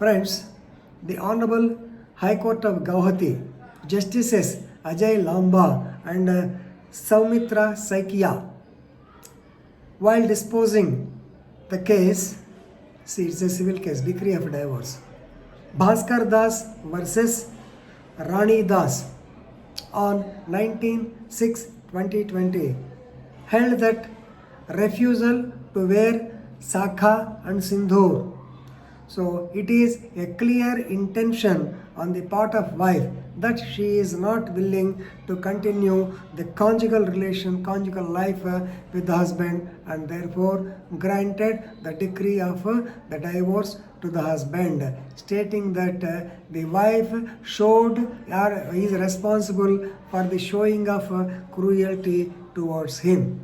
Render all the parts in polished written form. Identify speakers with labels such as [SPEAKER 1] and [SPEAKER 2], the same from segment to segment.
[SPEAKER 1] Friends, the Honorable High Court of Guwahati, Justices Ajay Lamba and Soumitra Saikia, while disposing the case, see it's a civil case, decree of divorce, Bhaskar Das versus Rani Das on 19/6/2020 held that refusal to wear sakha and sindhur. So it is a clear intention on the part of wife that she is not willing to continue the conjugal life with the husband, and therefore granted the decree of the divorce to the husband, stating that the wife showed or is responsible for the showing of cruelty towards him.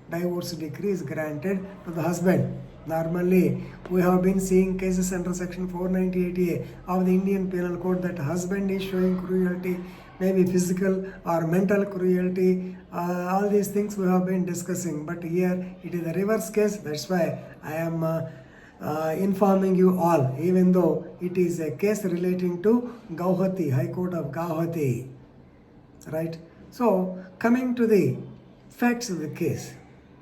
[SPEAKER 1] Divorce decree is granted to the husband. Normally, we have been seeing cases under section 498A of the Indian Penal Code that husband is showing cruelty, maybe physical or mental cruelty. All these things we have been discussing. But here it is a reverse case. That's why I am informing you all, even though it is a case relating to Guwahati, High Court of Guwahati. Right? So, coming to the facts of the case.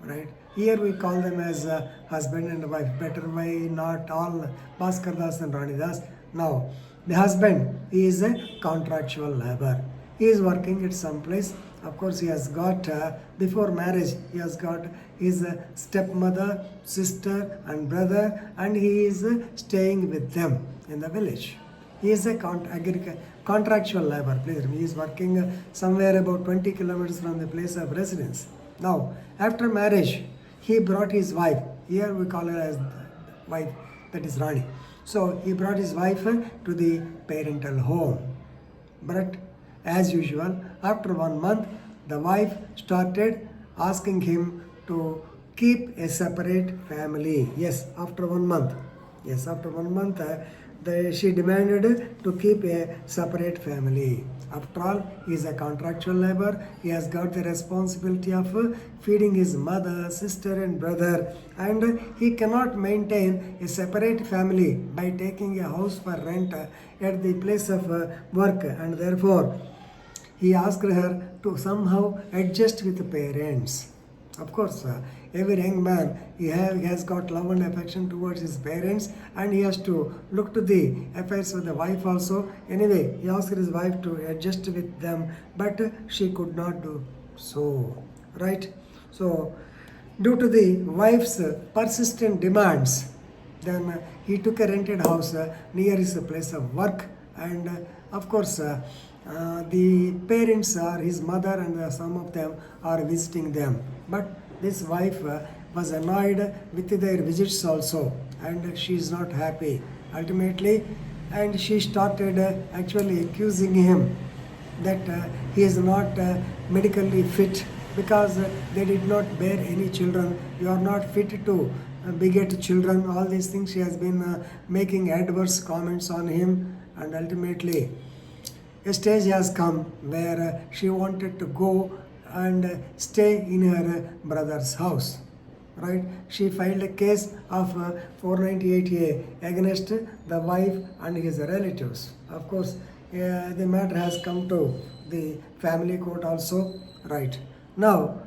[SPEAKER 1] Right? Here we call them as husband and wife. Better why not all Bhaskar Das and Rani Das? Now, the husband is a contractual labor. He is working at some place. Of course, he has got, before marriage, he has got his stepmother, sister and brother, and he is staying with them in the village. He is a contractual labor. Please, he is working somewhere about 20 kilometers from the place of residence. Now, after marriage, he brought his wife. Here we call her as wife, that is Rani. So he brought his wife to the parental home. But as usual, after 1 month, the wife started asking him to keep a separate family. Yes, after 1 month. Yes, after 1 month, she demanded to keep a separate family. After all, he is a contractual labor. He has got the responsibility of feeding his mother, sister and brother, and he cannot maintain a separate family by taking a house for rent at the place of work, and therefore he asked her to somehow adjust with the parents. Of course, every young man, he has got love and affection towards his parents, and he has to look to the affairs of the wife also. Anyway, he asked his wife to adjust with them, but she could not do so. Right? So, due to the wife's persistent demands, then he took a rented house near his place of work, and of course, the parents are his mother, and some of them are visiting them. But this wife was annoyed with their visits also, and she is not happy ultimately, and she started actually accusing him that he is not medically fit because they did not bear any children. You are not fit to beget children. All these things she has been making adverse comments on him, and ultimately a stage has come where she wanted to go and stay in her brother's house. Right? She filed a case of 498A against the wife and his relatives. Of course, the matter has come to the family court also. Right? Now,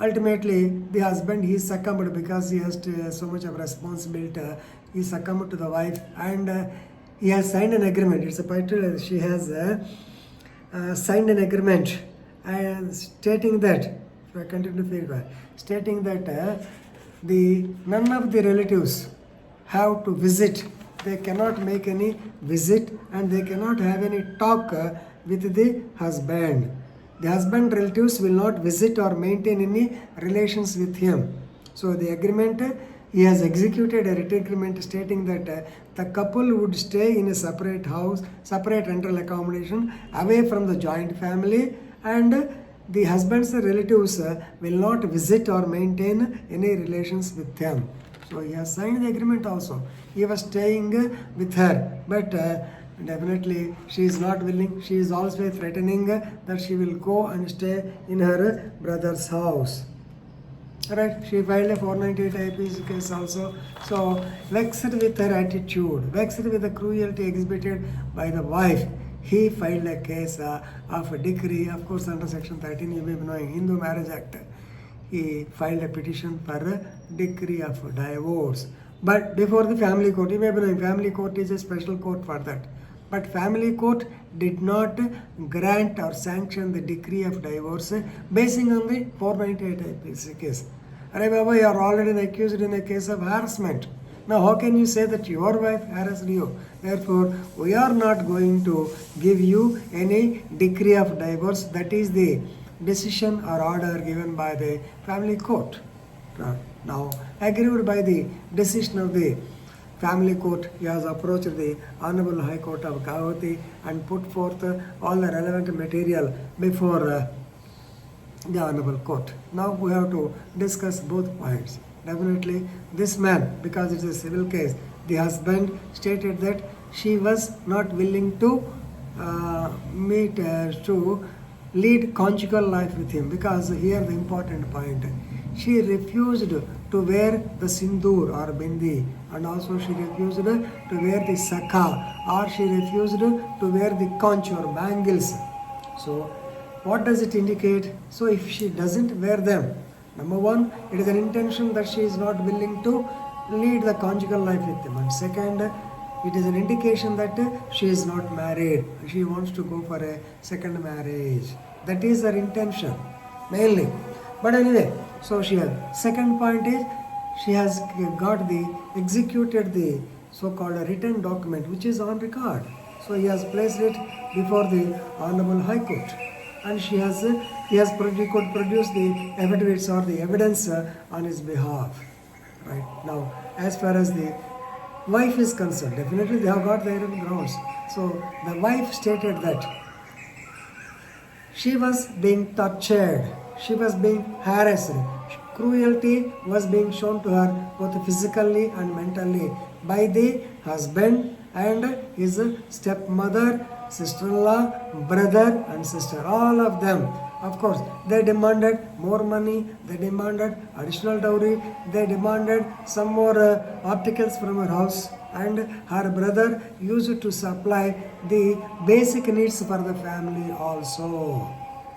[SPEAKER 1] ultimately, the husband, he succumbed because he has so much of responsibility. He succumbed to the wife, and he has signed an agreement. It's a particular, she has signed an agreement and stating that, stating that none of the relatives have to visit. They cannot make any visit, and they cannot have any talk with the husband. The husband relatives will not visit or maintain any relations with him. So the agreement, he has executed a written agreement stating that the couple would stay in a separate house, separate rental accommodation away from the joint family, and the husband's relatives will not visit or maintain any relations with them. So he has signed the agreement also. He was staying with her, but definitely she is not willing. She is always threatening that she will go and stay in her brother's house. Right, she filed a 498 IPC case also. So, vexed with her attitude, vexed with the cruelty exhibited by the wife, he filed a case of a decree, of course, under Section 13, you may be knowing, Hindu Marriage Act. He filed a petition for a decree of divorce. But before the family court, you may be knowing, family court is a special court for that. But family court did not grant or sanction the decree of divorce basing on the 498 IPC case. Arey Baba, you are already accused in a case of harassment. Now how can you say that your wife harassed you? Therefore, we are not going to give you any decree of divorce. That is the decision or order given by the family court. Now, aggrieved by the decision of the family court, he has approached the Honorable High Court of Guwahati and put forth all the relevant material before the Honorable Court. Now we have to discuss both points. Definitely this man, because it's a civil case, the husband stated that she was not willing to to lead conjugal life with him, because here the important point, she refused to wear the sindoor or bindi, and also she refused to wear the sakha, or she refused to wear the conch or bangles. So what does it indicate? So if she doesn't wear them, number one, it is an intention that she is not willing to lead the conjugal life with them, and second, it is an indication that she is not married, she wants to go for a second marriage. That is her intention mainly. But anyway, so she has, second point is, she has got executed the so-called written document which is on record. So he has placed it before the Honorable High Court, and he could produce the affidavits or the evidence on his behalf. Right now, as far as the wife is concerned, definitely they have got their own grounds. So the wife stated that she was being tortured, she was being harassed, cruelty was being shown to her both physically and mentally by the husband and his stepmother, sister-in-law, brother and sister, all of them. Of course, they demanded more money, they demanded additional dowry, they demanded some more articles from her house, and her brother used to supply the basic needs for the family also.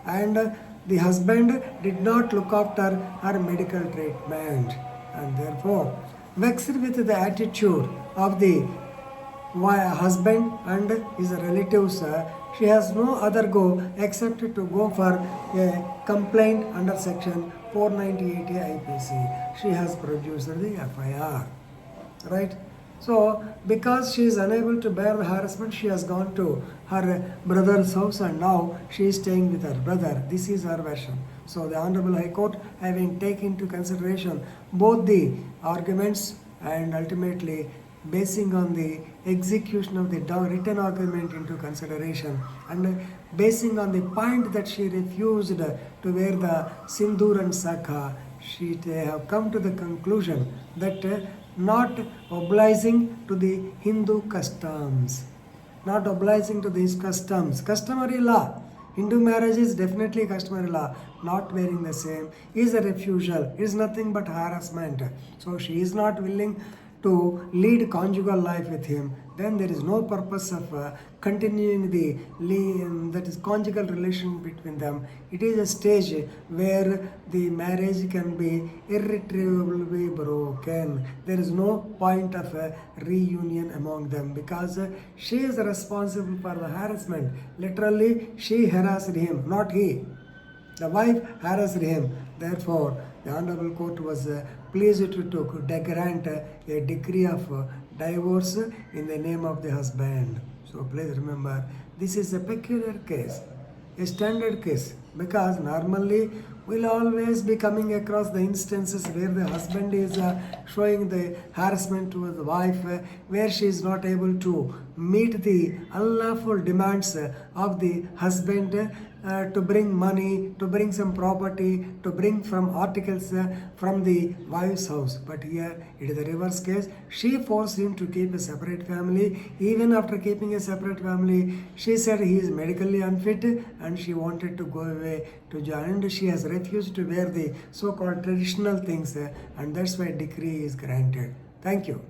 [SPEAKER 1] And the husband did not look after her medical treatment, and therefore, vexed with the attitude of the husband and his relatives, she has no other go except to go for a complaint under section 498 IPC. She has produced the FIR, right? So, because she is unable to bear the harassment, she has gone to her brother's house, and now she is staying with her brother. This is her version. So, the Honorable High Court, having taken into consideration both the arguments and ultimately basing on the execution of the written argument into consideration, and basing on the point that she refused to wear the sindoor and sakha, she have come to the conclusion that not obliging to the Hindu customs, not obliging to these customs, customary law. Hindu marriage is definitely customary law. Not wearing the same is a refusal, is nothing but harassment. So she is not willing to lead conjugal life with him. Then there is no purpose of continuing the that is conjugal relation between them. It is a stage where the marriage can be irretrievably broken. There is no point of reunion among them, because she is responsible for the harassment. Literally, she harassed him, not he. The wife harassed him. Therefore, the Honorable Court was pleased to grant a decree of divorce in the name of the husband. So please remember, this is a peculiar case, a standard case, because normally we'll always be coming across the instances where the husband is showing the harassment to the wife, where she is not able to meet the unlawful demands of the husband to bring money, to bring some property, to bring from articles from the wife's house. But here it is the reverse case. She forced him to keep a separate family. Even after keeping a separate family, she said he is medically unfit and she wanted to go away to join. And she has refused to wear the so-called traditional things and that's why decree is granted. Thank you.